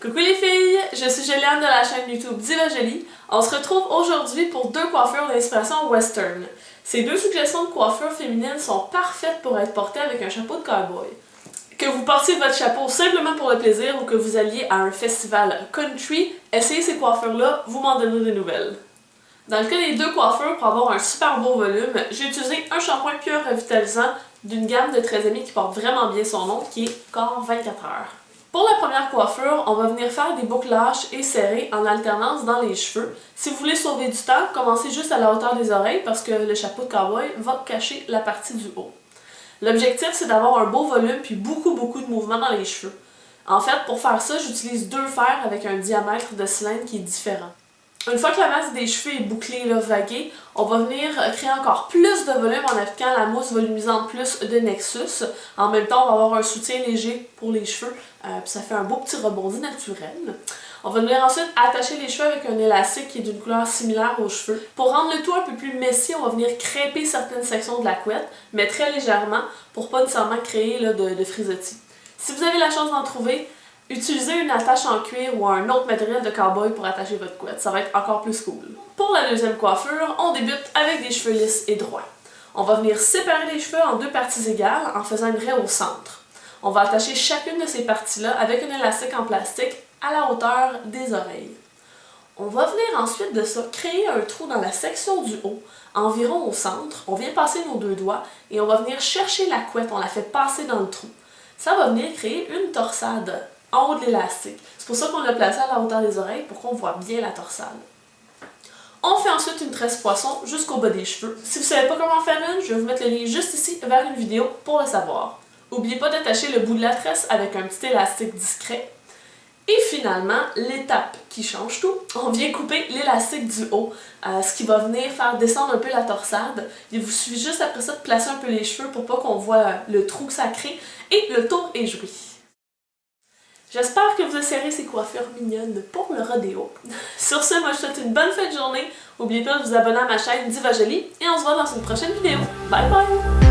Coucou les filles, je suis Juliane de la chaîne YouTube Diva Jolie. On se retrouve aujourd'hui pour deux coiffures d'inspiration western. Ces deux suggestions de coiffure féminines sont parfaites pour être portées avec un chapeau de cowboy. Que vous portiez votre chapeau simplement pour le plaisir ou que vous alliez à un festival country, essayez ces coiffures-là, vous m'en donnez des nouvelles. Dans le cas des deux coiffures, pour avoir un super beau volume, j'ai utilisé un shampoing pur revitalisant d'une gamme de 13 amis qui porte vraiment bien son nom, qui est Corps 24 heures. Pour la première coiffure, on va venir faire des bouclages et serrés en alternance dans les cheveux. Si vous voulez sauver du temps, commencez juste à la hauteur des oreilles parce que le chapeau de cowboy va cacher la partie du haut. L'objectif, c'est d'avoir un beau volume puis beaucoup de mouvement dans les cheveux. En fait, pour faire ça, j'utilise deux fers avec un diamètre de cylindre qui est différent. Une fois que la masse des cheveux est bouclée, vaguée, on va venir créer encore plus de volume en appliquant la mousse volumisante plus de Nexus. En même temps, on va avoir un soutien léger pour les cheveux, puis ça fait un beau petit rebondi naturel. On va venir ensuite attacher les cheveux avec un élastique qui est d'une couleur similaire aux cheveux. Pour rendre le tout un peu plus messy, on va venir crêper certaines sections de la couette, mais très légèrement, pour pas nécessairement créer de frisottis. Si vous avez la chance d'en trouver, utilisez une attache en cuir ou un autre matériel de cowboy pour attacher votre couette, ça va être encore plus cool. Pour la deuxième coiffure, on débute avec des cheveux lisses et droits. On va venir séparer les cheveux en deux parties égales en faisant une raie au centre. On va attacher chacune de ces parties-là avec un élastique en plastique à la hauteur des oreilles. On va venir ensuite de ça créer un trou dans la section du haut, environ au centre. On vient passer nos deux doigts et on va venir chercher la couette, on la fait passer dans le trou. Ça va venir créer une torsade en haut de l'élastique. C'est pour ça qu'on l'a placé à la hauteur des oreilles pour qu'on voit bien la torsade. On fait ensuite une tresse poisson jusqu'au bas des cheveux. Si vous ne savez pas comment faire une, je vais vous mettre le lien juste ici vers une vidéo pour le savoir. N'oubliez pas d'attacher le bout de la tresse avec un petit élastique discret. Et finalement, l'étape qui change tout, on vient couper l'élastique du haut, ce qui va venir faire descendre un peu la torsade. Il vous suffit juste après ça de placer un peu les cheveux pour pas qu'on voit le trou que ça crée et le tour est joué. J'espère que vous essayerez ces coiffures mignonnes pour le rodéo. Sur ce, moi je vous souhaite une bonne fin de journée. N'oubliez pas de vous abonner à ma chaîne Diva Jolie et on se voit dans une prochaine vidéo. Bye bye!